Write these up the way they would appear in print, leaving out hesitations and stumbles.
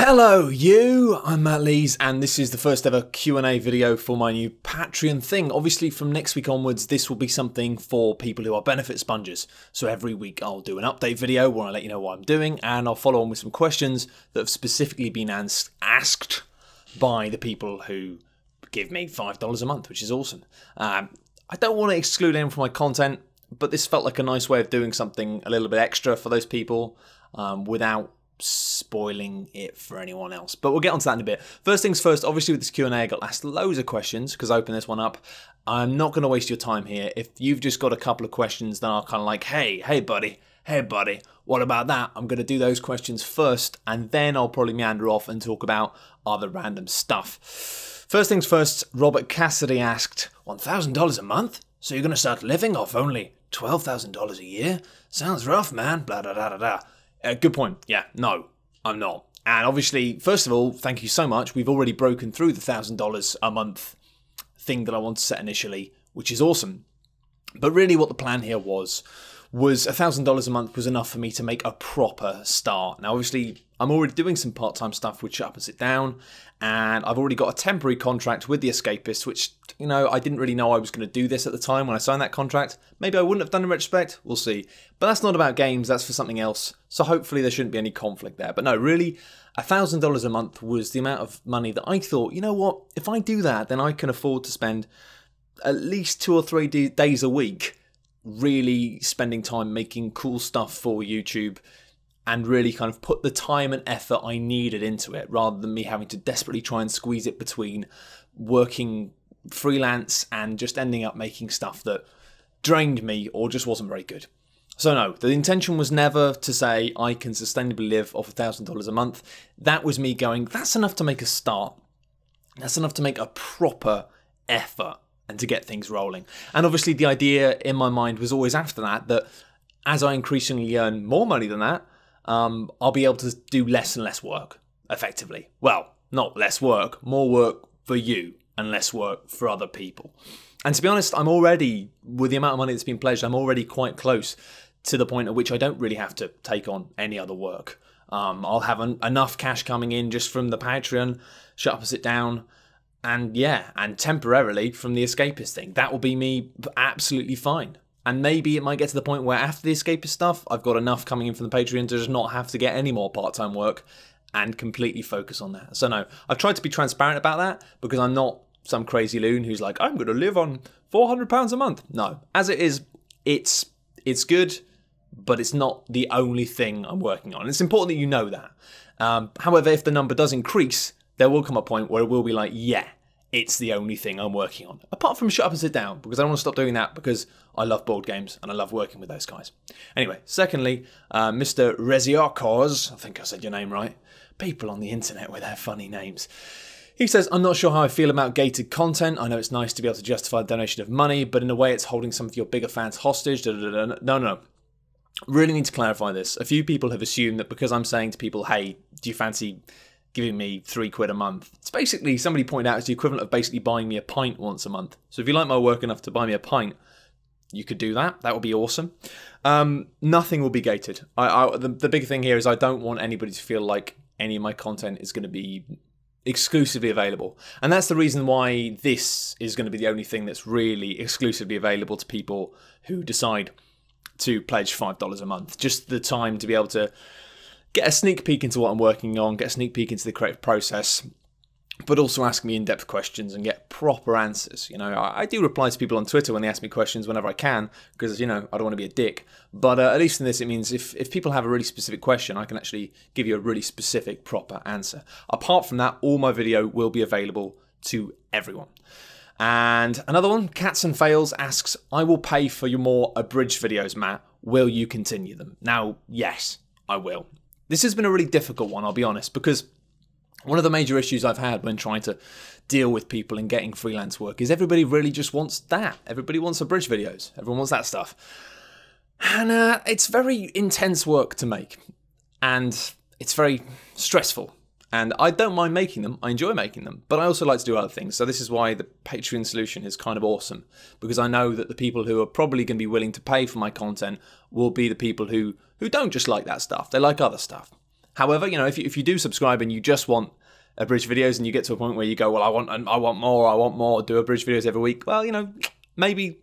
Hello you, I'm Matt Lees and this is the first ever Q&A video for my new Patreon thing. Obviously from next week onwards this will be something for people who are benefit sponges. So every week I'll do an update video where I let you know what I'm doing and I'll follow on with some questions that have specifically been asked by the people who give me $5 a month, which is awesome. I don't want to exclude anyone from my content, but this felt like a nice way of doing something a little bit extra for those people without spoiling it for anyone else. But we'll get onto that in a bit. First things first, obviously with this Q&A I got asked loads of questions because I opened this one up. I'm not going to waste your time here. If you've just got a couple of questions that are kind of like, hey buddy, what about that? I'm going to do those questions first and then I'll probably meander off and talk about other random stuff. First things first, Robert Cassidy asked, $1,000 a month? So you're going to start living off only $12,000 a year? Sounds rough, man. Blah, blah, blah, blah, blah. Good point. Yeah, no, I'm not. And obviously, first of all, thank you so much. We've already broken through the $1,000 a month thing that I wanted to set initially, which is awesome. But really what the plan here was $1,000 a month was enough for me to make a proper start. Now, obviously, I'm already doing some part-time stuff with Shut Up and Sit Down, and I've already got a temporary contract with The Escapists, which, you know, I didn't really know I was going to do this at the time when I signed that contract. Maybe I wouldn't have done in retrospect, we'll see. But that's not about games, that's for something else, so hopefully there shouldn't be any conflict there. But no, really, $1,000 a month was the amount of money that I thought, you know what, if I do that, then I can afford to spend at least 2 or 3 days a week really spending time making cool stuff for YouTube and really kind of put the time and effort I needed into it rather than me having to desperately try and squeeze it between working freelance and just ending up making stuff that drained me or just wasn't very good. So no, the intention was never to say I can sustainably live off $1,000 a month. That was me going, that's enough to make a start. That's enough to make a proper effort and to get things rolling. And obviously the idea in my mind was always after that as I increasingly earn more money than that, I'll be able to do less and less work, effectively. Well, not less work, more work for you and less work for other people. And to be honest, I'm already, with the amount of money that's been pledged, I'm already quite close to the point at which I don't really have to take on any other work. I'll have enough cash coming in just from the Patreon, Shut Up and Sit Down, and yeah, and temporarily from the Escapist thing. That will be me absolutely fine. And maybe it might get to the point where after the Escapist stuff, I've got enough coming in from the Patreon to just not have to get any more part-time work and completely focus on that. So no, I've tried to be transparent about that because I'm not some crazy loon who's like, I'm going to live on £400 a month. No, as it is, it's good, but it's not the only thing I'm working on. It's important that you know that. However, if the number does increase, there will come a point where it will be like, yeah, it's the only thing I'm working on. Apart from Shut Up and Sit Down, because I don't want to stop doing that because I love board games and I love working with those guys. Anyway, secondly, Mr. Reziarkos, I think I said your name right. People on the internet with their funny names. He says, I'm not sure how I feel about gated content. I know it's nice to be able to justify the donation of money, but in a way it's holding some of your bigger fans hostage. No. Really need to clarify this. A few people have assumed that because I'm saying to people, hey, do you fancy giving me £3 a month? It's basically, somebody pointed out, it's the equivalent of basically buying me a pint once a month. So if you like my work enough to buy me a pint, you could do that. That would be awesome. Nothing will be gated. The big thing here is I don't want anybody to feel like any of my content is going to be exclusively available. And that's the reason why this is going to be the only thing that's really exclusively available to people who decide to pledge $5 a month. Just the time to be able to get a sneak peek into what I'm working on, get a sneak peek into the creative process, but also ask me in-depth questions and get proper answers. You know, I do reply to people on Twitter when they ask me questions whenever I can, because, you know, I don't want to be a dick. But at least in this, it means if people have a really specific question, I can actually give you a really specific, proper answer. Apart from that, all my video will be available to everyone. And another one, Cats and Fails, asks, I will pay for your more abridged videos, Matt. Will you continue them? Now, yes, I will. This has been a really difficult one, I'll be honest, because one of the major issues I've had when trying to deal with people and getting freelance work is everybody really just wants that. Everybody wants abridged videos. Everyone wants that stuff. And it's very intense work to make. And it's very stressful. And I don't mind making them. I enjoy making them. But I also like to do other things. So this is why the Patreon solution is kind of awesome. Because I know that the people who are probably going to be willing to pay for my content will be the people who don't just like that stuff. They like other stuff. However, you know, if you do subscribe and you just want abridged videos and you get to a point where you go, well, I want more, do abridged videos every week, well, you know, maybe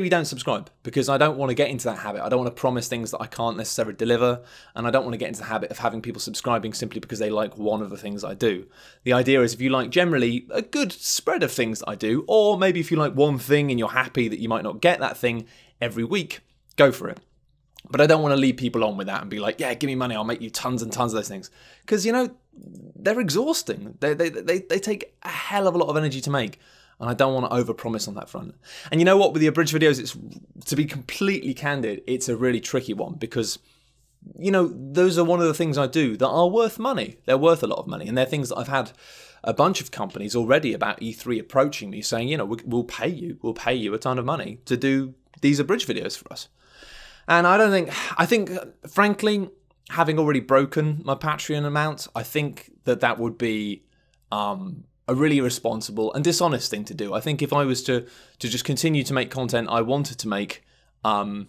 don't subscribe, because I don't want to get into that habit. I don't want to promise things that I can't necessarily deliver, and I don't want to get into the habit of having people subscribing simply because they like one of the things I do. The idea is if you like generally a good spread of things that I do, or maybe if you like one thing and you're happy that you might not get that thing every week, go for it. But I don't want to lead people on with that and be like, yeah, give me money, I'll make you tons and tons of those things. Because, you know, they're exhausting. They take a hell of a lot of energy to make. And I don't want to overpromise on that front. And you know what? With the abridged videos, it's, to be completely candid, it's a really tricky one, because, you know, those are one of the things I do that are worth money. They're worth a lot of money. And they're things that I've had a bunch of companies already about E3 approaching me saying, you know, we'll pay you a ton of money to do these abridged videos for us. And I think, frankly, having already broken my Patreon amount, I think that would be a really irresponsible and dishonest thing to do. I think if I was to just continue to make content I wanted to make, and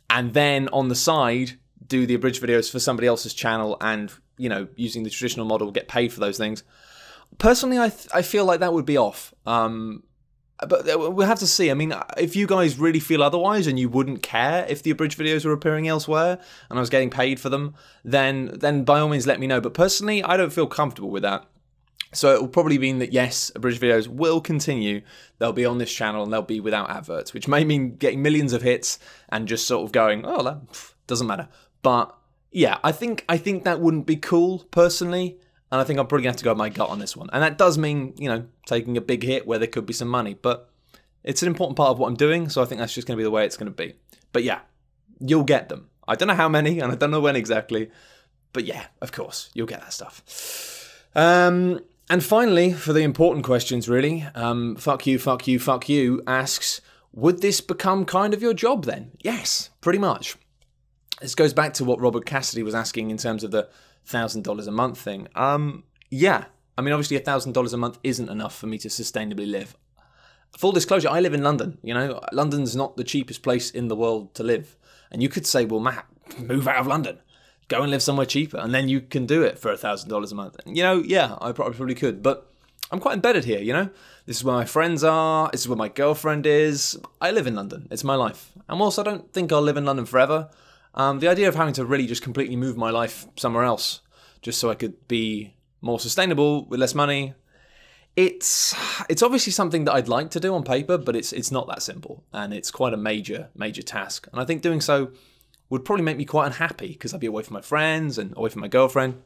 then on the side do the abridged videos for somebody else's channel and, you know, using the traditional model, get paid for those things, personally I feel like that would be off. But we'll have to see. I mean, if you guys really feel otherwise and you wouldn't care if the abridged videos were appearing elsewhere and I was getting paid for them, then by all means let me know. But personally, I don't feel comfortable with that. So it will probably mean that, yes, abridged videos will continue. They'll be on this channel and they'll be without adverts, which may mean getting millions of hits and just sort of going, oh, that doesn't matter. But yeah, I think that wouldn't be cool personally. And I think I'm probably going to have to go with my gut on this one. And that does mean, you know, taking a big hit where there could be some money. But it's an important part of what I'm doing, so I think that's just going to be the way it's going to be. But yeah, you'll get them. I don't know how many, and I don't know when exactly. But yeah, of course, you'll get that stuff. And finally, for the important questions, really, fuck you asks, would this become kind of your job then? Yes, pretty much. This goes back to what Robert Cassidy was asking in terms of the $1,000 a month thing. Yeah, I mean, obviously $1,000 a month isn't enough for me to sustainably live. Full disclosure, I live in London. You know, London's not the cheapest place in the world to live. And you could say, well, Matt, move out of London, go and live somewhere cheaper, and then you can do it for $1,000 a month. And, you know, yeah, I probably could, but I'm quite embedded here, you know? This is where my friends are, this is where my girlfriend is. I live in London, it's my life. And whilst I don't think I'll live in London forever, the idea of having to really just completely move my life somewhere else, just so I could be more sustainable with less money, it's obviously something that I'd like to do on paper, but it's not that simple, and it's quite a major task. And I think doing so would probably make me quite unhappy, because I'd be away from my friends and away from my girlfriend.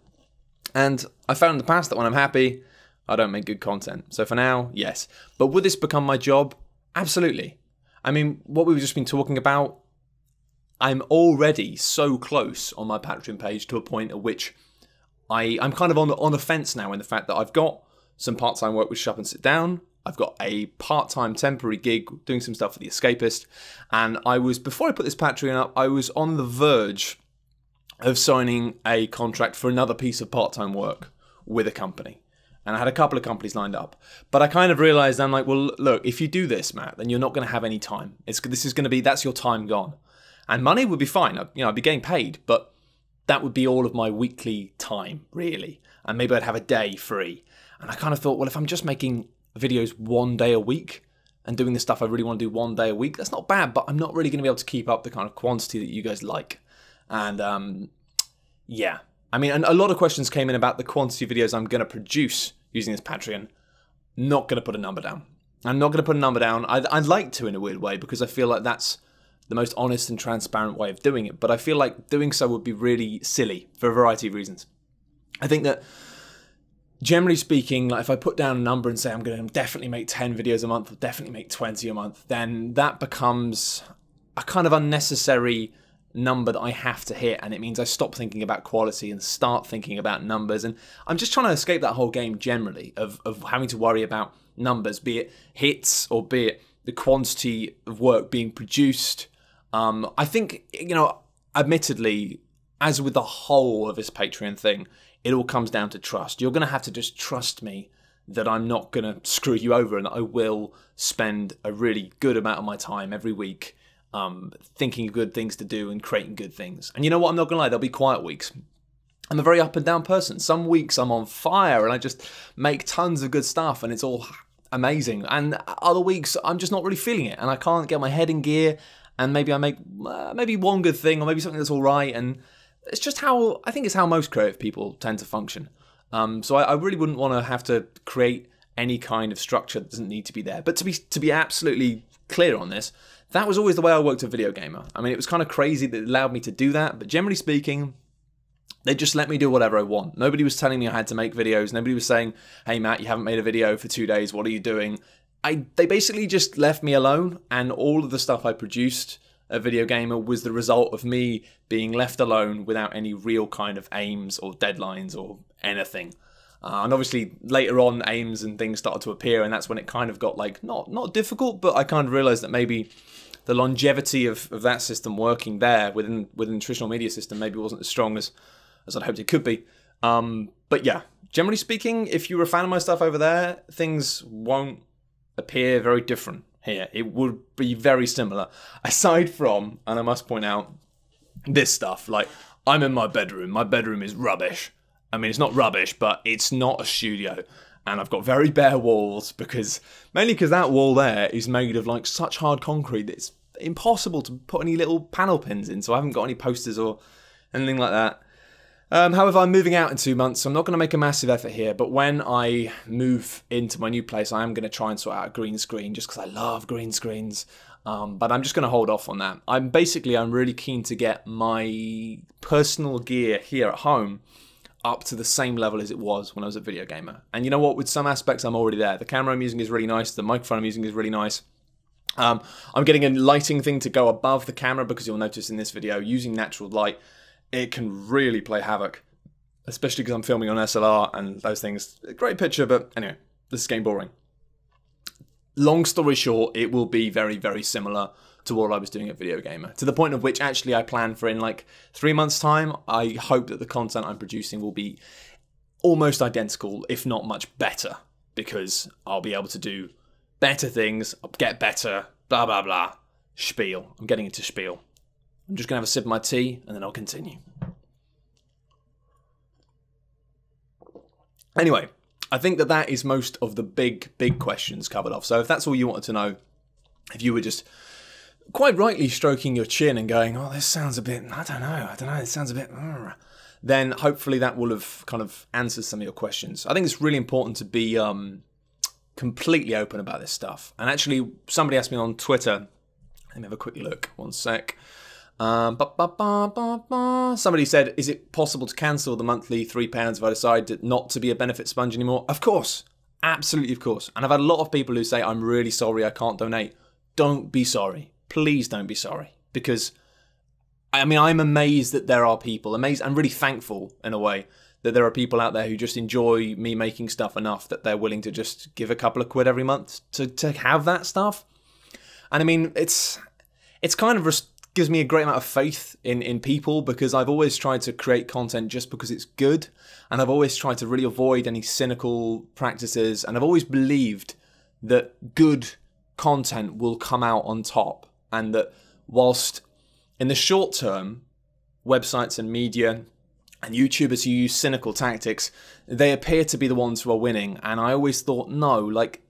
And I found in the past that when I'm happy, I don't make good content. So for now, yes. But would this become my job? Absolutely. I mean, what we've just been talking about, I'm already so close on my Patreon page to a point at which I'm kind of on the fence now, in the fact that I've got some part-time work with Shut Up and Sit Down. I've got a part-time temporary gig doing some stuff for The Escapist. And before I put this Patreon up, I was on the verge of signing a contract for another piece of part-time work with a company. And I had a couple of companies lined up. But I kind of realized, I'm like, well, look, if you do this, Matt, then you're not going to have any time. That's your time gone. And money would be fine. I'd be getting paid, but that would be all of my weekly time, really. And maybe I'd have a day free. And I kind of thought, well, if I'm just making videos one day a week and doing the stuff I really want to do one day a week, that's not bad, but I'm not really going to be able to keep up the kind of quantity that you guys like. And yeah, I mean, and a lot of questions came in about the quantity of videos I'm going to produce using this Patreon. Not going to put a number down. I'm not going to put a number down. I'd like to, in a weird way, because I feel like that's the most honest and transparent way of doing it. But I feel like doing so would be really silly for a variety of reasons. I think that, generally speaking, like if I put down a number and say I'm going to definitely make 10 videos a month or definitely make 20 a month, then that becomes a kind of unnecessary number that I have to hit, and it means I stop thinking about quality and start thinking about numbers. And I'm just trying to escape that whole game generally of having to worry about numbers, be it hits or be it the quantity of work being produced. I think, you know, admittedly, as with the whole of this Patreon thing, it all comes down to trust. You're going to have to just trust me that I'm not going to screw you over, and that I will spend a really good amount of my time every week thinking of good things to do and creating good things. And you know what? I'm not going to lie, there'll be quiet weeks. I'm a very up and down person. Some weeks I'm on fire and I just make tons of good stuff and it's all amazing. And other weeks I'm just not really feeling it and I can't get my head in gear, and maybe I make maybe one good thing or maybe something that's all right. And it's just how, I think it's how most creative people tend to function. So I really wouldn't want to have to create any kind of structure that doesn't need to be there. But to be absolutely clear on this, that was always the way I worked at Video Gamer. I mean, it was kind of crazy that it allowed me to do that, but generally speaking, they just let me do whatever I want. Nobody was telling me I had to make videos. Nobody was saying, hey Matt, you haven't made a video for 2 days, what are you doing? They basically just left me alone, and all of the stuff I produced at Video Gamer was the result of me being left alone without any real kind of aims or deadlines or anything. And obviously later on aims and things started to appear, and that's when it kind of got like, not difficult, but I kind of realized that maybe the longevity of that system working there within the traditional media system maybe wasn't as strong as I'd hoped it could be. But yeah, generally speaking, if you were a fan of my stuff over there, things won't appear very different here. It would be very similar, aside from, and I must point out, this stuff. Like, I'm in my bedroom. My bedroom is rubbish. I mean, it's not rubbish, but it's not a studio. And I've got very bare walls, mainly because that wall there is made of like such hard concrete that it's impossible to put any little panel pins in, so I haven't got any posters or anything like that. However, I'm moving out in 2 months, so I'm not going to make a massive effort here, but when I move into my new place, I am going to try and sort out a green screen, just because I love green screens, but I'm just going to hold off on that. I'm really keen to get my personal gear here at home up to the same level as it was when I was a Video Gamer. And you know what, with some aspects I'm already there. The camera I'm using is really nice, the microphone I'm using is really nice. I'm getting a lighting thing to go above the camera, because you'll notice in this video, using natural light, it can really play havoc, especially because I'm filming on SLR and those things. Great picture, but anyway, this is getting boring. Long story short, it will be very, very similar to what I was doing at Video Gamer, to the point of which actually I plan for in like 3 months' time, I hope that the content I'm producing will be almost identical, if not much better, because I'll be able to do better things, get better, blah, blah, blah, spiel. I'm getting into spiel. I'm just going to have a sip of my tea, and then I'll continue. Anyway, I think that is most of the big questions covered off. So if that's all you wanted to know, if you were just quite rightly stroking your chin and going, oh, this sounds a bit, I don't know, it sounds a bit, then hopefully that will have kind of answered some of your questions. I think it's really important to be completely open about this stuff. And actually, somebody asked me on Twitter, let me have a quick look, one sec. Somebody said, is it possible to cancel the monthly £3 if I decide not to be a benefit sponge anymore? Of course. Absolutely, of course. And I've had a lot of people who say, I'm really sorry I can't donate. Don't be sorry. Please don't be sorry. Because, I mean, I'm amazed that there are people, I'm really thankful in a way, that there are people out there who just enjoy me making stuff enough that they're willing to just give a couple of quid every month to have that stuff. And I mean, it's kind of gives me a great amount of faith in people, because I've always tried to create content just because it's good, and I've always tried to really avoid any cynical practices, and I've always believed that good content will come out on top, and that whilst in the short term websites and media and YouTubers who use cynical tactics, they appear to be the ones who are winning, and I always thought, no, like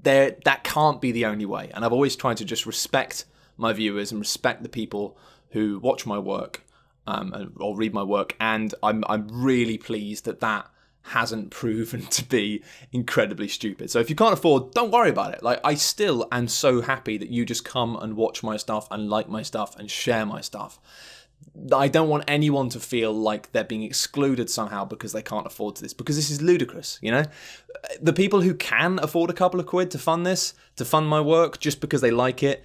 that can't be the only way. And I've always tried to just respect my viewers and respect the people who watch my work or read my work, and I'm really pleased that hasn't proven to be incredibly stupid. So if you can't afford, don't worry about it. Like, I still am so happy that you just come and watch my stuff and like my stuff and share my stuff. I don't want anyone to feel like they're being excluded somehow because they can't afford this, because this is ludicrous, you know? The people who can afford a couple of quid to fund this, to fund my work just because they like it,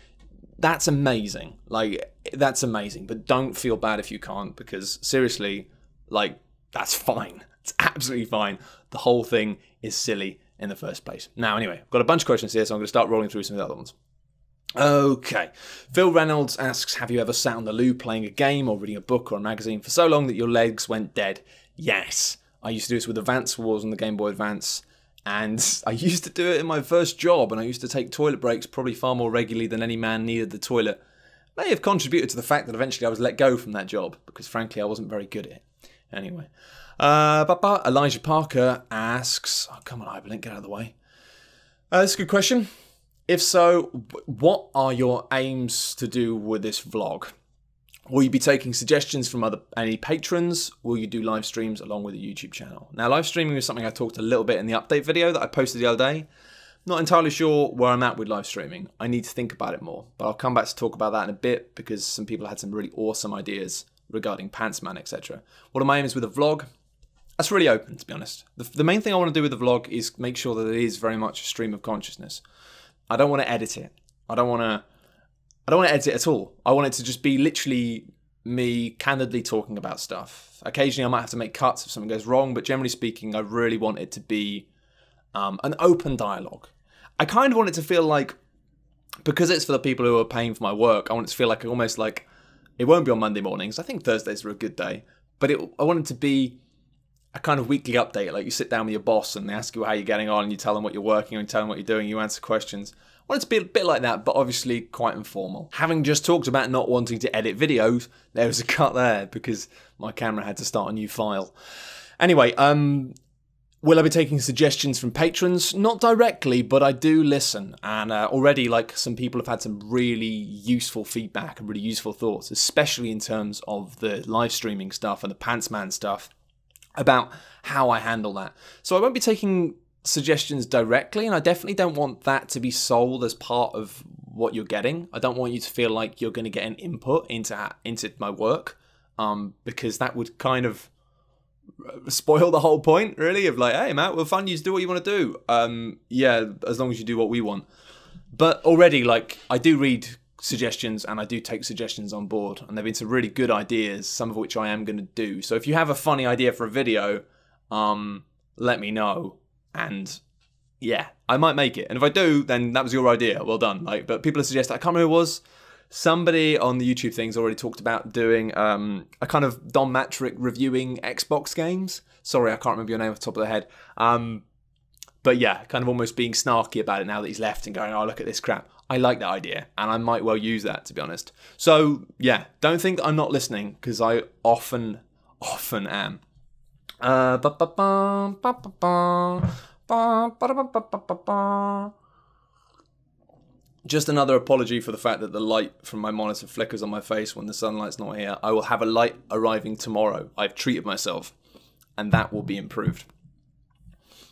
that's amazing. Like, that's amazing. But don't feel bad if you can't, because seriously, like, that's fine. It's absolutely fine. The whole thing is silly in the first place. Now, anyway, I've got a bunch of questions here, so I'm going to start rolling through some of the other ones. Okay. Phil Reynolds asks, have you ever sat on the loo playing a game or reading a book or a magazine for so long that your legs went dead? Yes. I used to do this with Advance Wars on the Game Boy Advance. And I used to do it in my first job, and I used to take toilet breaks probably far more regularly than any man needed the toilet. May have contributed to the fact that eventually I was let go from that job, because frankly I wasn't very good at it. Anyway. Elijah Parker asks... Oh, come on, Hyperlink, get out of the way. That's a good question. If so, what are your aims to do with this vlog? Will you be taking suggestions from any patrons? Will you do live streams along with a YouTube channel? Now, live streaming is something I talked a little bit in the update video that I posted the other day. Not entirely sure where I'm at with live streaming. I need to think about it more, but I'll come back to talk about that in a bit because some people had some really awesome ideas regarding Pantsman, etc. What are my aims with a vlog? That's really open, to be honest. The main thing I want to do with the vlog is make sure that it is very much a stream of consciousness. I don't want to edit it. I don't want to edit it at all. I want it to just be literally me candidly talking about stuff. Occasionally I might have to make cuts if something goes wrong, but generally speaking, I really want it to be an open dialogue. I kind of want it to feel like, because it's for the people who are paying for my work, I want it to feel like almost like it won't be on Monday mornings. I think Thursdays are a good day, but I want it to be a kind of weekly update. Like you sit down with your boss and they ask you how you're getting on and you tell them what you're working on, you tell them what you're doing, you answer questions. I want it to be a bit like that, but obviously quite informal. Having just talked about not wanting to edit videos, there was a cut there because my camera had to start a new file. Anyway, will I be taking suggestions from patrons? Not directly, but I do listen. And already, like, some people have had some really useful feedback and really useful thoughts, especially in terms of the live streaming stuff and the Pantsman stuff, about how I handle that. So I won't be taking suggestions directly, and I definitely don't want that to be sold as part of what you're getting. I don't want you to feel like you're going to get an input into my work, because that would kind of spoil the whole point, really, of like, hey, Matt, we're fun, you just do what you want to do. Yeah, as long as you do what we want. But already, like, I do read suggestions and I do take suggestions on board, and there have been some really good ideas, some of which I am going to do. So if you have a funny idea for a video, let me know, and yeah, I might make it. And if I do, then that was your idea, well done. Like, but people have suggested, I can't remember who it was, somebody on the YouTube things already talked about doing a kind of Don Matrick reviewing Xbox games. Sorry, I can't remember your name off the top of the head. But yeah, kind of almost being snarky about it now that he's left and going, oh, look at this crap. I like that idea, and I might well use that, to be honest. So yeah, don't think that I'm not listening, because I often am. Just another apology for the fact that the light from my monitor flickers on my face when the sunlight's not here. I will have a light arriving tomorrow. I've treated myself, and that will be improved.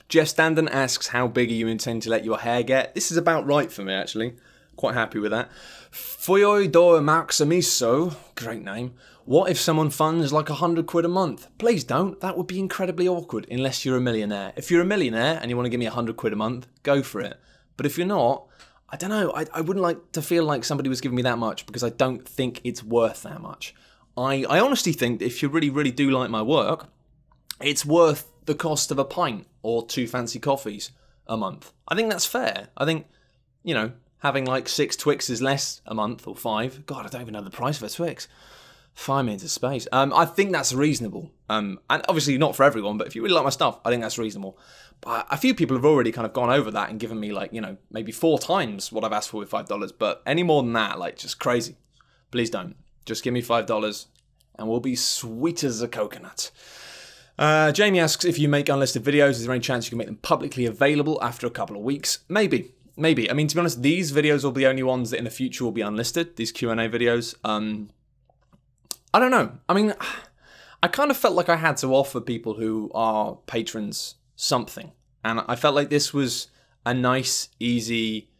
Jeff Standen asks, how big are you intend to let your hair get? This is about right for me, actually. Quite happy with that. Foyo do Maximiso, great name. What if someone funds like £100 a month? Please don't. That would be incredibly awkward, unless you're a millionaire. If you're a millionaire and you want to give me £100 a month, go for it. But if you're not, I don't know. I wouldn't like to feel like somebody was giving me that much, because I don't think it's worth that much. I honestly think that if you really, really do like my work, it's worth the cost of a pint or 2 fancy coffees a month. I think that's fair. I think, you know, having like 6 Twixes less a month, or 5. God, I don't even know the price of a Twix. 5 minutes of space. I think that's reasonable. And obviously not for everyone, but if you really like my stuff, I think that's reasonable. But a few people have already kind of gone over that and given me, like, you know, maybe 4 times what I've asked for with $5. But any more than that, like, just crazy. Please don't. Just give me $5 and we'll be sweet as a coconut. Jamie asks, if you make unlisted videos, is there any chance you can make them publicly available after a couple of weeks? Maybe. Maybe. I mean, to be honest, these videos will be the only ones that in the future will be unlisted, these Q&A videos. I don't know. I mean, I kind of felt like I had to offer people who are patrons something. And I felt like this was a nice, easy,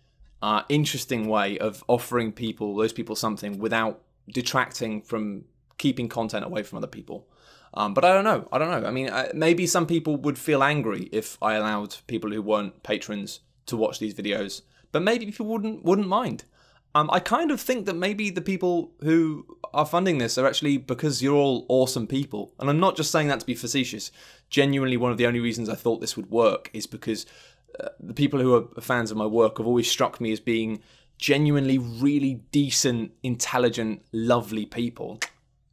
interesting way of offering those people something without detracting from keeping content away from other people. But I don't know. I mean, maybe some people would feel angry if I allowed people who weren't patrons to watch these videos, but maybe people wouldn't mind. I kind of think that maybe the people who are funding this are actually because you're all awesome people. And I'm not just saying that to be facetious. Genuinely, one of the only reasons I thought this would work is because the people who are fans of my work have always struck me as being genuinely really decent, intelligent, lovely people.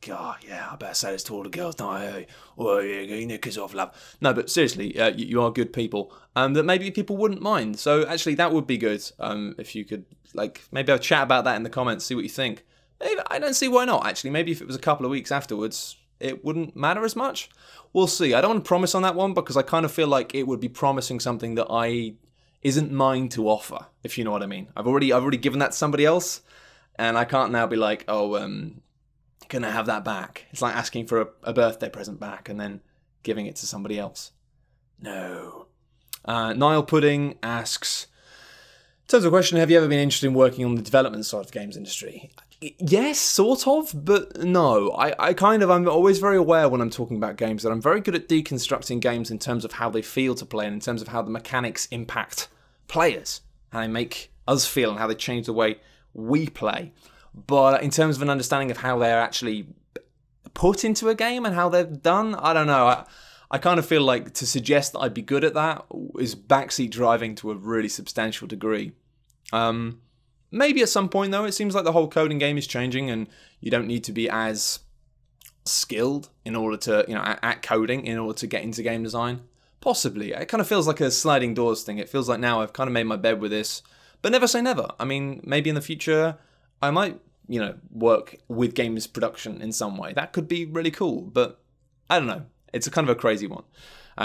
God, yeah, I better say this to all the girls, don't I? Oh, yeah, knickers off, love. No, but seriously, you are good people. That maybe people wouldn't mind. So actually, that would be good. If you could, like, maybe I'll chat about that in the comments, see what you think. Maybe, I don't see why not, actually. Maybe if it was a couple of weeks afterwards, it wouldn't matter as much. We'll see. I don't want to promise on that one because I kind of feel like it would be promising something that isn't mine to offer, if you know what I mean. I've already given that to somebody else, and I can't now be like, oh, can I have that back? It's like asking for a birthday present back and then giving it to somebody else. No. Niall Pudding asks, in terms of the question, have you ever been interested in working on the development side of the games industry? Yes, sort of, but no. I'm always very aware when I'm talking about games that I'm very good at deconstructing games in terms of how they feel to play and in terms of how the mechanics impact players, how they make us feel and how they change the way we play. But in terms of an understanding of how they're actually put into a game and how they're done, I don't know. I kind of feel like to suggest that I'd be good at that is backseat driving to a really substantial degree. Maybe at some point, though, it seems like the whole coding game is changing and you don't need to be as skilled in order to, at coding in order to get into game design. Possibly. It kind of feels like a sliding doors thing. It feels like now I've kind of made my bed with this, but never say never. I mean, maybe in the future I might, work with games production in some way. That could be really cool, but I don't know. It's a kind of a crazy one.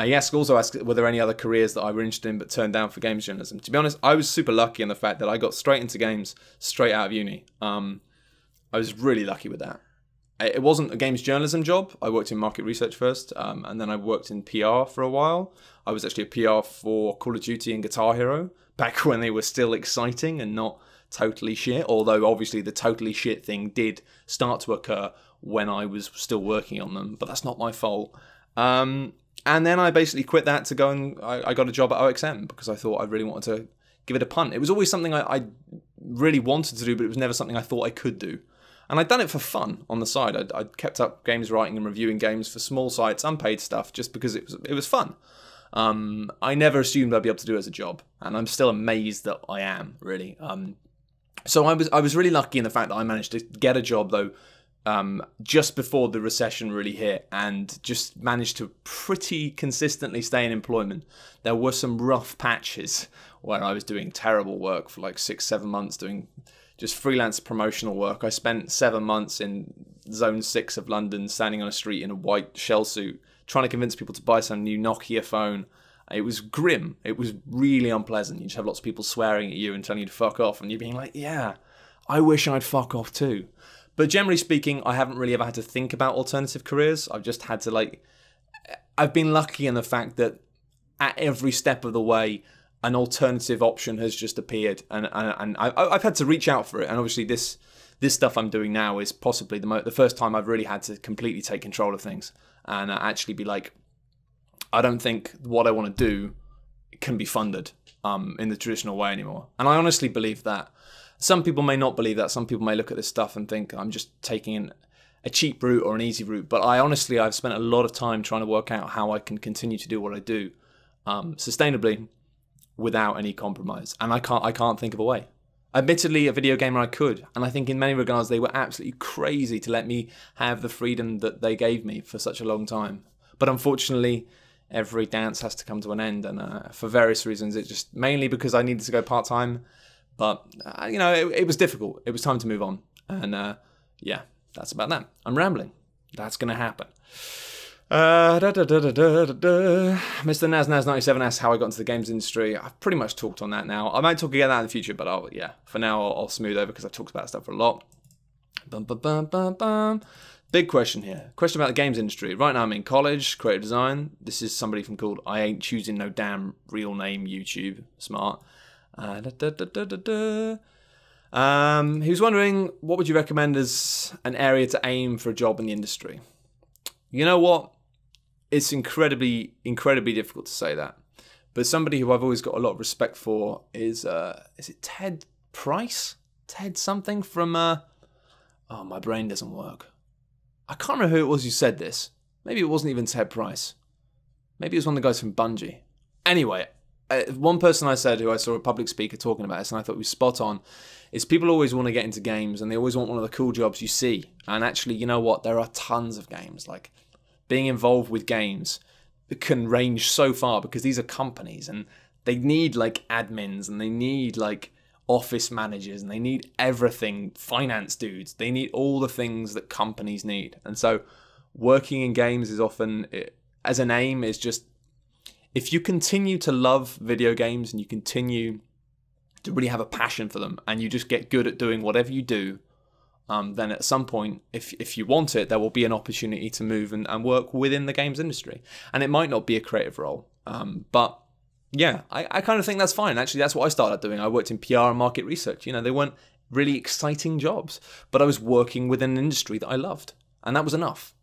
He also asked, were there any other careers that I were interested in but turned down for games journalism? To be honest, I was super lucky in the fact that I got straight into games straight out of uni. I was really lucky with that. It wasn't a games journalism job. I worked in market research first, and then I worked in PR for a while. I was actually a PR for Call of Duty and Guitar Hero, back when they were still exciting and not totally shit, although obviously the totally shit thing did start to occur when I was still working on them, but that's not my fault. And then I basically quit that to go and I got a job at OXM because I thought I really wanted to give it a punt. It was always something I really wanted to do, but it was never something I thought I could do. And I'd done it for fun on the side. I'd kept up games writing and reviewing games for small sites, unpaid stuff, just because it was fun. I never assumed I'd be able to do it as a job, and I'm still amazed that I am, really. So I was really lucky in the fact that I managed to get a job, though, just before the recession really hit, and just managed to pretty consistently stay in employment. There were some rough patches where I was doing terrible work for like 6-7 months, doing just freelance promotional work. I spent 7 months in Zone 6 of London, standing on a street in a white shell suit, trying to convince people to buy some new Nokia phone. It was grim. It was really unpleasant. You just have lots of people swearing at you and telling you to fuck off, and you being like, yeah, I wish I'd fuck off too. But generally speaking, I haven't really ever had to think about alternative careers. I've just had to I've been lucky in the fact that at every step of the way, an alternative option has just appeared, and I've had to reach out for it. And obviously this stuff I'm doing now is possibly the first time I've really had to completely take control of things and actually be like, I don't think what I want to do can be funded in the traditional way anymore. And I honestly believe that. Some people may not believe that. Some people may look at this stuff and think I'm just taking a cheap route or an easy route. But I've spent a lot of time trying to work out how I can continue to do what I do sustainably without any compromise. And I can't think of a way. Admittedly, a video gamer I could. And I think in many regards they were absolutely crazy to let me have the freedom that they gave me for such a long time. But unfortunately, every dance has to come to an end. And for various reasons, it just mainly because I needed to go part-time. But, it was difficult. It was time to move on. And, yeah, that's about that. I'm rambling. That's going to happen. Mr. NazNaz97 asks how I got into the games industry. I've pretty much talked on that now. I might talk again that in the future, but for now I'll smooth over because I've talked about stuff for a lot. Big question here. Question about the games industry. Right now I'm in college, creative design. This is somebody from called I Ain't Choosing No Damn Real Name YouTube. Smart. Who's wondering, what would you recommend as an area to aim for a job in the industry? You know what? It's incredibly difficult to say that. But somebody who I've always got a lot of respect for is it Ted Price? Ted something from, oh, my brain doesn't work. I can't remember who it was who said this. Maybe it wasn't even Ted Price. Maybe it was one of the guys from Bungie. Anyway, one person I said who I saw a public speaker talking about this and I thought was spot on is people always want to get into games and they always want one of the cool jobs you see. And actually, you know what? There are tons of games. Like, being involved with games can range so far because these are companies and they need like admins and they need like office managers and they need everything, finance dudes. They need all the things that companies need. And so working in games is often, as an aim, is just, if you continue to love video games and you continue to really have a passion for them and you just get good at doing whatever you do, then at some point, if you want it, there will be an opportunity to move and work within the games industry. And it might not be a creative role, but yeah, I kind of think that's fine. Actually, that's what I started doing. I worked in PR and market research. You know, they weren't really exciting jobs, but I was working within an industry that I loved, and that was enough.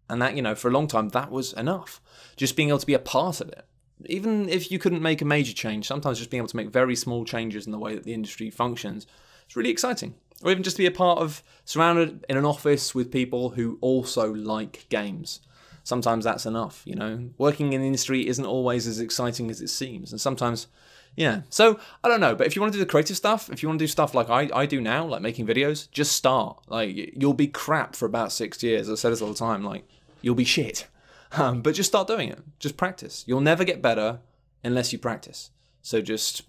And that, you know, for a long time, that was enough. Just being able to be a part of it. Even if you couldn't make a major change, sometimes just being able to make very small changes in the way that the industry functions, it's really exciting. Or even just to be a part of, surrounded in an office with people who also like games. Sometimes that's enough, you know. Working in the industry isn't always as exciting as it seems. And sometimes, yeah. So, I don't know. But if you want to do the creative stuff, if you want to do stuff like I do now, like making videos, just start. Like, you'll be crap for about 6 years. I say this all the time. Like, you'll be shit. But just start doing it. Just practice. You'll never get better unless you practice. So just,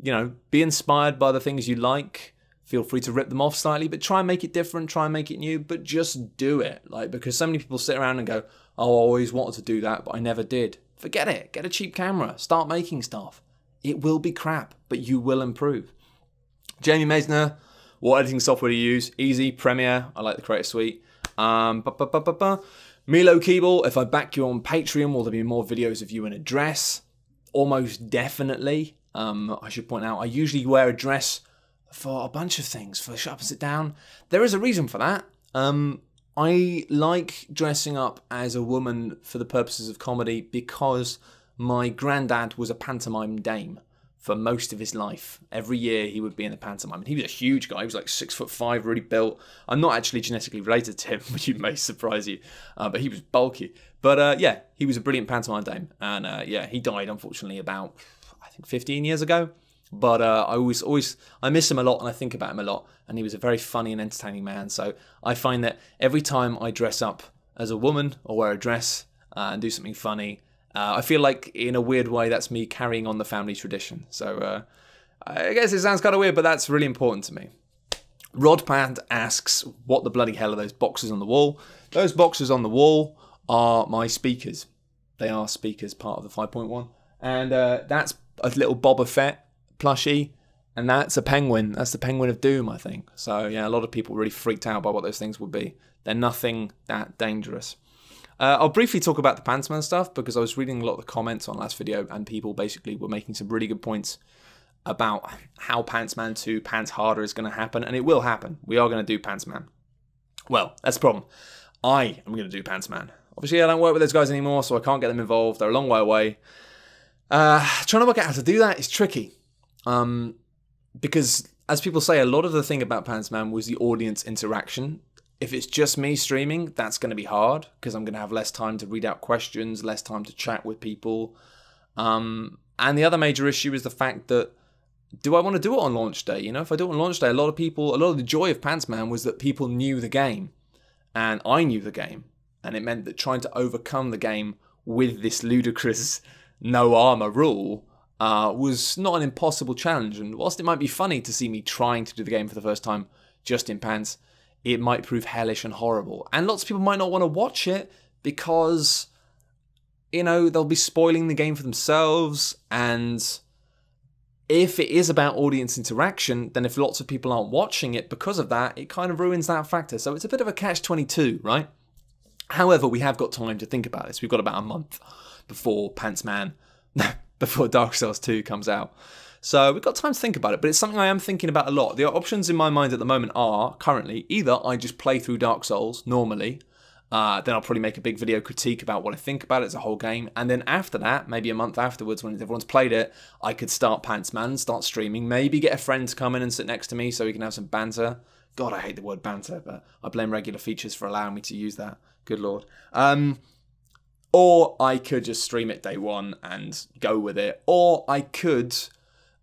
you know, be inspired by the things you like. Feel free to rip them off slightly, but try and make it different, try and make it new, but just do it. Like, because so many people sit around and go, oh, I always wanted to do that, but I never did. Forget it. Get a cheap camera. Start making stuff. It will be crap, but you will improve. Jamie Meisner, what editing software do you use? Easy, Premiere. I like the Creative Suite. Milo Keeble, if I back you on Patreon, will there be more videos of you in a dress? Almost definitely. I should point out, I usually wear a dress for a bunch of things, for Shut Up and Sit Down. There is a reason for that. I like dressing up as a woman for the purposes of comedy because my granddad was a pantomime dame for most of his life. Every year he would be in a pantomime. And he was a huge guy. He was like 6'5", really built. I'm not actually genetically related to him, which may surprise you, but he was bulky. But yeah, he was a brilliant pantomime dame. And yeah, he died, unfortunately, about, I think, 15 years ago. But I miss him a lot and I think about him a lot. And he was a very funny and entertaining man. So I find that every time I dress up as a woman or wear a dress and do something funny, I feel like in a weird way that's me carrying on the family tradition. So I guess it sounds kind of weird, but that's really important to me. Rodpad asks, what the bloody hell are those boxes on the wall? Those boxes on the wall are my speakers. They are speakers, part of the 5.1. And that's a little Boba Fett plushie, and that's a penguin. That's the Penguin of Doom, I think. So yeah, a lot of people really freaked out by what those things would be. They're nothing that dangerous. I'll briefly talk about the Pantsman stuff because I was reading a lot of the comments on last video and people basically were making some really good points about how Pantsman 2 Pants Harder is going to happen, and it will happen. We are going to do Pantsman. Well, that's the problem. I am going to do Pantsman. Obviously, I don't work with those guys anymore, so I can't get them involved. They're a long way away. Trying to work out how to do that is tricky. Because, as people say, a lot of the thing about Pantsman was the audience interaction. If it's just me streaming, that's going to be hard because I'm going to have less time to read out questions, less time to chat with people. And the other major issue is the fact that, do I want to do it on launch day? You know, if I do it on launch day, a lot of the joy of Pantsman was that people knew the game and I knew the game. And it meant that trying to overcome the game with this ludicrous no armor rule was not an impossible challenge. And whilst it might be funny to see me trying to do the game for the first time just in pants, it might prove hellish and horrible. And lots of people might not want to watch it because, you know, they'll be spoiling the game for themselves. And if it is about audience interaction, then if lots of people aren't watching it because of that, it kind of ruins that factor. So it's a bit of a catch-22, right? However, we have got time to think about this. We've got about a month before Pantsman, before Dark Souls 2 comes out. So we've got time to think about it, but it's something I am thinking about a lot. The options in my mind at the moment are, currently, either I just play through Dark Souls normally, then I'll probably make a big video critique about what I think about it as a whole game, and then after that, maybe a month afterwards when everyone's played it, I could start Pantsman, start streaming, maybe get a friend to come in and sit next to me so we can have some banter. God, I hate the word banter, but I blame regular features for allowing me to use that. Good lord. Or I could just stream it day one and go with it. Or I could,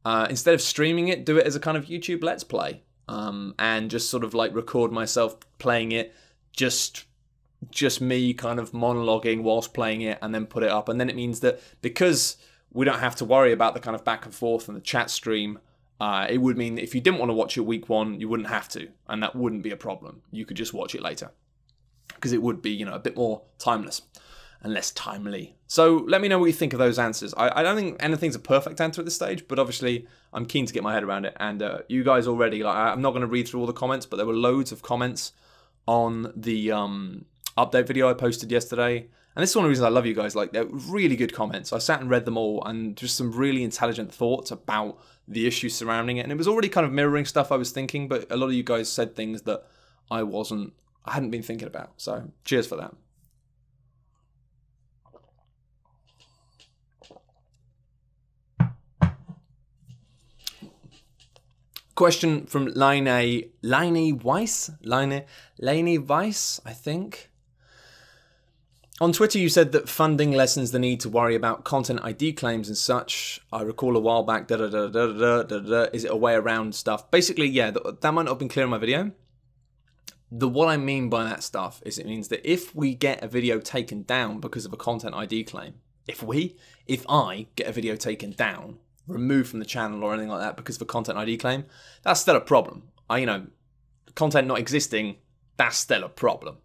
instead of streaming it, do it as a kind of YouTube Let's Play. And just sort of like record myself playing it, just me kind of monologuing whilst playing it and then put it up. And then it means that because we don't have to worry about the kind of back and forth and the chat stream, it would mean that if you didn't want to watch it week one, you wouldn't have to. And that wouldn't be a problem. You could just watch it later. because it would be, you know, a bit more timeless and less timely. So let me know what you think of those answers. I don't think anything's a perfect answer at this stage, but obviously I'm keen to get my head around it. And you guys already, like, I'm not going to read through all the comments, but there were loads of comments on the update video I posted yesterday. And this is one of the reasons I love you guys. Like, they're really good comments. I sat and read them all, and just some really intelligent thoughts about the issues surrounding it. And it was already kind of mirroring stuff I was thinking, but a lot of you guys said things that I hadn't been thinking about. So cheers for that. Question from Laine Weiss, I think. On Twitter, you said that funding lessens the need to worry about content ID claims and such. I recall a while back, is it a way around stuff? Basically, yeah, that might not have been clear in my video. What I mean by that stuff is it means that if we get a video taken down because of a content ID claim, if I get a video taken down, removed from the channel or anything like that because of a content ID claim, that's still a problem. You know, content not existing, that's still a problem.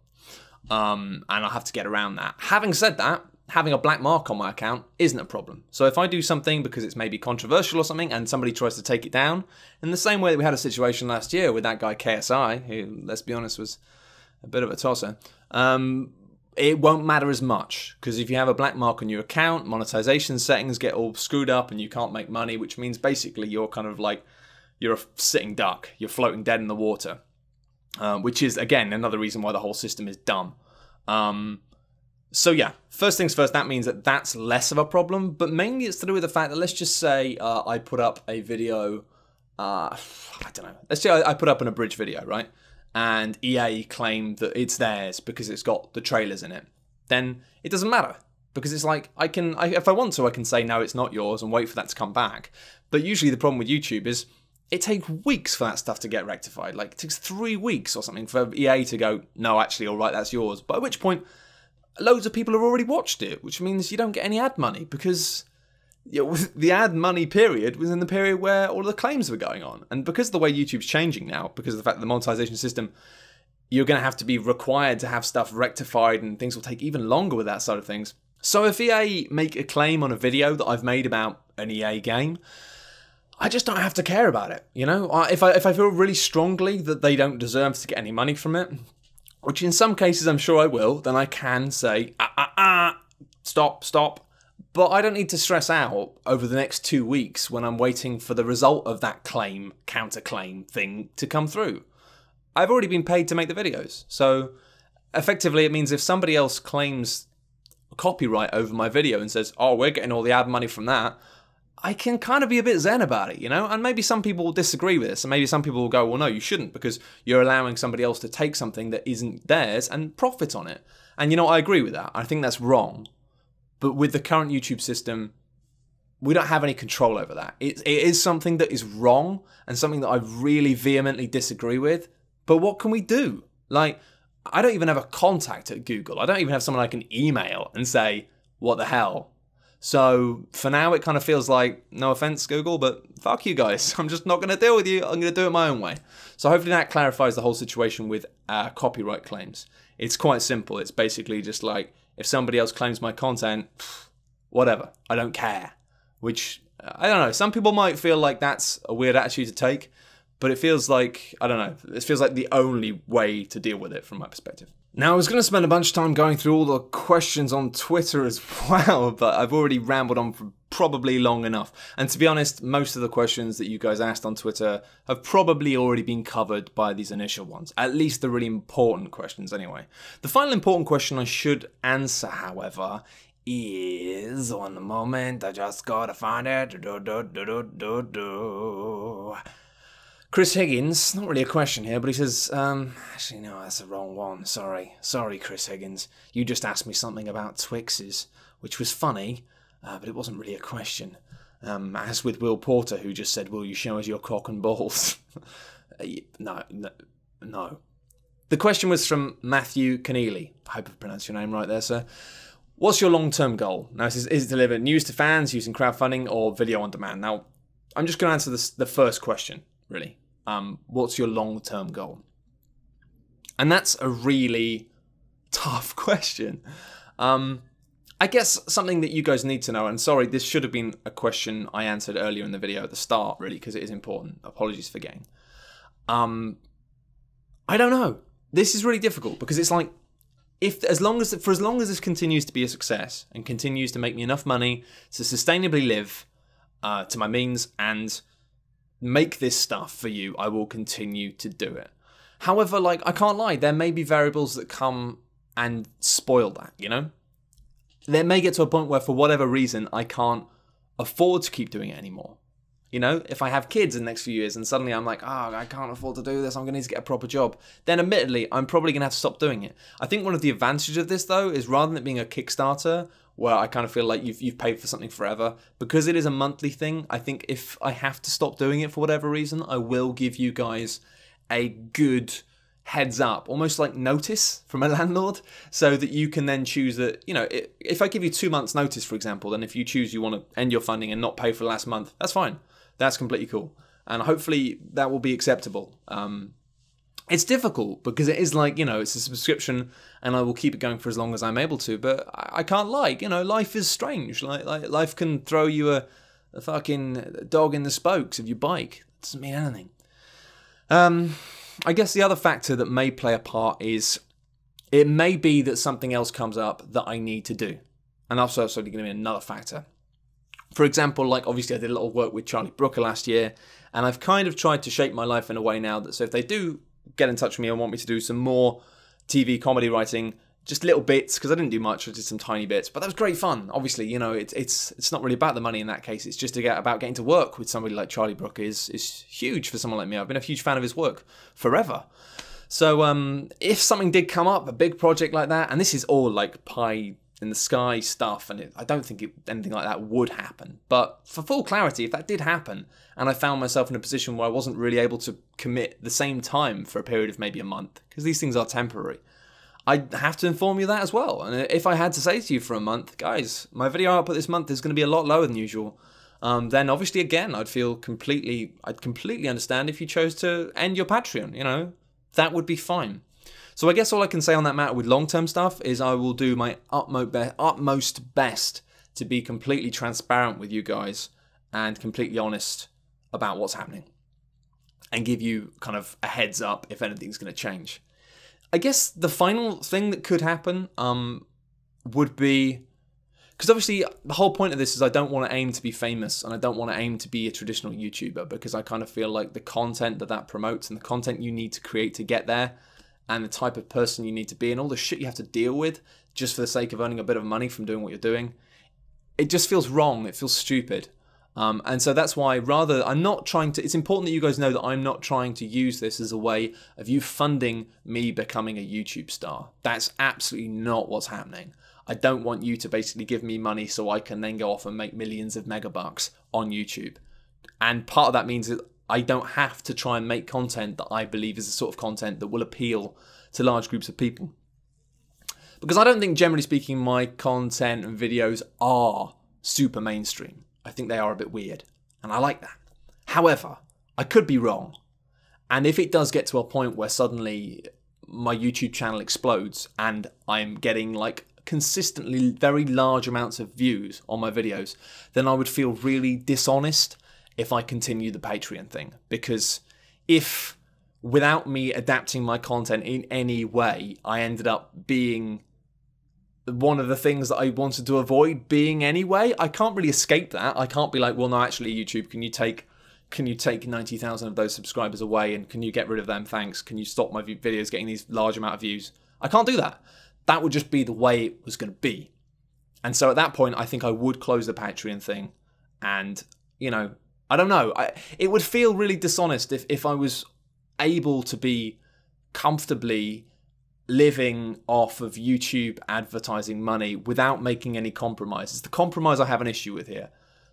And I'll have to get around that. Having said that, having a black mark on my account isn't a problem. So if I do something because it's maybe controversial or something and somebody tries to take it down, in the same way that we had a situation last year with that guy KSI, who, let's be honest, was a bit of a tosser, it won't matter as much, because if you have a black mark on your account, monetization settings get all screwed up and you can't make money, which means basically you're kind of like, you're a sitting duck, you're floating dead in the water. Which is, again, another reason why the whole system is dumb. So yeah, first things first, that means that that's less of a problem, but mainly it's to do with the fact that, let's just say I put up a video, I don't know, let's say I put up an abridged video, right? And EA claimed that it's theirs because it's got the trailers in it. Then it doesn't matter, because it's like, if I want to, I can say, no, it's not yours and wait for that to come back. But usually the problem with YouTube is, it takes weeks for that stuff to get rectified. Like, it takes 3 weeks or something for EA to go, no, actually, all right, that's yours. By which point, loads of people have already watched it, which means you don't get any ad money, because the ad money period was in the period where all the claims were going on. And because of the way YouTube's changing now, because of the fact that the monetization system, you're going to have to be required to have stuff rectified, and things will take even longer with that side of things. So if EA make a claim on a video that I've made about an EA game, I just don't have to care about it, you know? If I feel really strongly that they don't deserve to get any money from it, which in some cases I'm sure I will, then I can say, stop. But I don't need to stress out over the next 2 weeks when I'm waiting for the result of that claim, counterclaim thing to come through. I've already been paid to make the videos. So effectively it means if somebody else claims copyright over my video and says, oh, we're getting all the ad money from that, I can kind of be a bit zen about it, you know? And maybe some people will disagree with this, and maybe some people will go, well, no, you shouldn't, because you're allowing somebody else to take something that isn't theirs and profit on it. And, you know, I agree with that. I think that's wrong. But with the current YouTube system, we don't have any control over that. It is something that is wrong and something that I really vehemently disagree with. But what can we do? Like, I don't even have a contact at Google. I don't even have someone I can email and say, what the hell? So for now, it kind of feels like, no offense, Google, but fuck you guys. I'm just not going to deal with you. I'm going to do it my own way. So hopefully that clarifies the whole situation with copyright claims. It's quite simple. It's basically just like, if somebody else claims my content, whatever, I don't care. Which, I don't know, some people might feel like that's a weird attitude to take, but it feels like, I don't know, it feels like the only way to deal with it from my perspective. Now, I was going to spend a bunch of time going through all the questions on Twitter as well, but I've already rambled on for probably long enough. And to be honest, most of the questions that you guys asked on Twitter have probably already been covered by these initial ones, at least the really important questions anyway. The final important question I should answer, however, is, one moment, I just gotta find it. Chris Higgins, not really a question here, but he says, actually no, that's the wrong one, sorry, Chris Higgins. You just asked me something about Twixes, which was funny, but it wasn't really a question. As with Will Porter, who just said, will you show us your cock and balls? No. The question was from Matthew Keneally. I hope I pronounced your name right there, sir. What's your long-term goal? Now, it says, is it deliver news to fans using crowdfunding or video on demand? Now, I'm just going to answer the first question, really. What's your long-term goal? And that's a really tough question. I guess something that you guys need to know, and sorry, this should have been a question I answered earlier in the video at the start, really, because it is important. Apologies for getting. I don't know. This is really difficult because it's like, as long as this continues to be a success and continues to make me enough money to sustainably live to my means and make this stuff for you, I will continue to do it. However, like, I can't lie, there may be variables that come and spoil that, you know? There may get to a point where, for whatever reason, I can't afford to keep doing it anymore. You know, if I have kids in the next few years and suddenly I'm like, oh, I can't afford to do this, I'm going to need to get a proper job, then admittedly, I'm probably going to have to stop doing it. I think one of the advantages of this, though, is rather than it being a Kickstarter, where I kind of feel like you've paid for something forever, because it is a monthly thing, I think if I have to stop doing it for whatever reason, I will give you guys a good heads up, almost like notice from a landlord, so that you can then choose that, you know, if I give you 2 months notice, for example, then if you choose you want to end your funding and not pay for the last month, that's fine. That's completely cool. And hopefully that will be acceptable. It's difficult because it is like, you know, it's a subscription and I will keep it going for as long as I'm able to, but I can't lie, you know, life is strange. Like life can throw you a fucking dog in the spokes of your bike. It doesn't mean anything. I guess the other factor that may play a part is it may be that something else comes up that I need to do. And that's also going to be another factor. For example, like obviously I did a little work with Charlie Brooker last year, and I've kind of tried to shape my life in a way now that, so if they do get in touch with me and want me to do some more TV comedy writing, just little bits, because I didn't do much, I did some tiny bits, but that was great fun. Obviously, you know, it's not really about the money in that case, it's just about getting to work with somebody like Charlie Brooker is huge for someone like me. I've been a huge fan of his work forever. So if something did come up, a big project like that, and this is all like pie in the sky stuff, and I don't think anything like that would happen. But for full clarity, if that did happen, and I found myself in a position where I wasn't really able to commit the same time for a period of maybe a month, because these things are temporary, I'd have to inform you that as well. And if I had to say to you for a month, guys, my video output this month is going to be a lot lower than usual, then obviously again, I'd completely understand if you chose to end your Patreon, you know, that would be fine. So I guess all I can say on that matter with long-term stuff is I will do my utmost best to be completely transparent with you guys and completely honest about what's happening and give you kind of a heads up if anything's going to change. I guess the final thing that could happen would be, because obviously the whole point of this is I don't want to aim to be famous and I don't want to aim to be a traditional YouTuber, because I kind of feel like the content that promotes and the content you need to create to get there and the type of person you need to be and all the shit you have to deal with just for the sake of earning a bit of money from doing what you're doing, it just feels wrong, it feels stupid. And so that's why I'm not trying to, it's important that you guys know that I'm not trying to use this as a way of you funding me becoming a YouTube star. That's absolutely not what's happening. I don't want you to basically give me money so I can then go off and make millions of megabucks on YouTube. And part of that means that I don't have to try and make content that I believe is the sort of content that will appeal to large groups of people. Because I don't think, generally speaking, my content and videos are super mainstream. I think they are a bit weird, and I like that. However, I could be wrong. And if it does get to a point where suddenly my YouTube channel explodes and I'm getting like consistently very large amounts of views on my videos, then I would feel really dishonest if I continue the Patreon thing. Because if, without me adapting my content in any way, I ended up being one of the things that I wanted to avoid being anyway, I can't really escape that. I can't be like, well, no, actually, YouTube, can you take 90,000 of those subscribers away and can you get rid of them? Thanks. Can you stop my videos getting these large amount of views? I can't do that. That would just be the way it was going to be. And so at that point, I think I would close the Patreon thing. And, you know, I don't know. It would feel really dishonest if I was able to be comfortably living off of YouTube advertising money without making any compromises. The compromise I have an issue with here.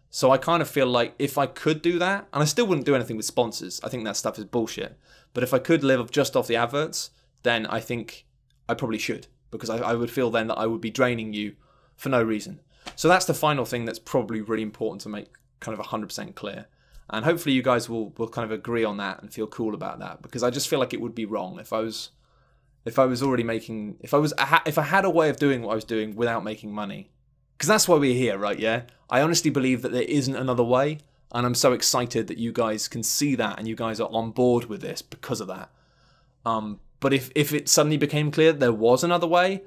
So I kind of feel like if I could do that, and I still wouldn't do anything with sponsors, I think that stuff is bullshit. But if I could live just off the adverts, then I think I probably should, because I would feel then that I would be draining you for no reason. So that's the final thing that's probably really important to make kind of 100% clear. And hopefully you guys will kind of agree on that and feel cool about that, because I just feel like it would be wrong if I was if I was already making, if I had a way of doing what I was doing without making money, because that's why we're here, right? Yeah, I honestly believe that there isn't another way, and I'm so excited that you guys can see that and you guys are on board with this because of that. But if it suddenly became clear there was another way,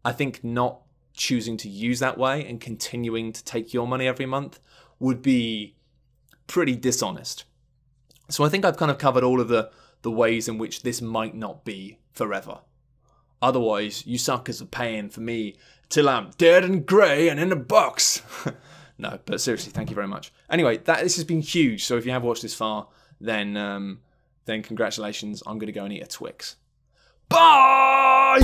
I think not choosing to use that way and continuing to take your money every month would be pretty dishonest. So I think I've kind of covered all of the ways in which this might not be forever. Otherwise, you suckers are paying for me till I'm dead and grey and in a box. No, but seriously, thank you very much. Anyway, this has been huge. So if you have watched this far, then congratulations. I'm going to go and eat a Twix. Bye!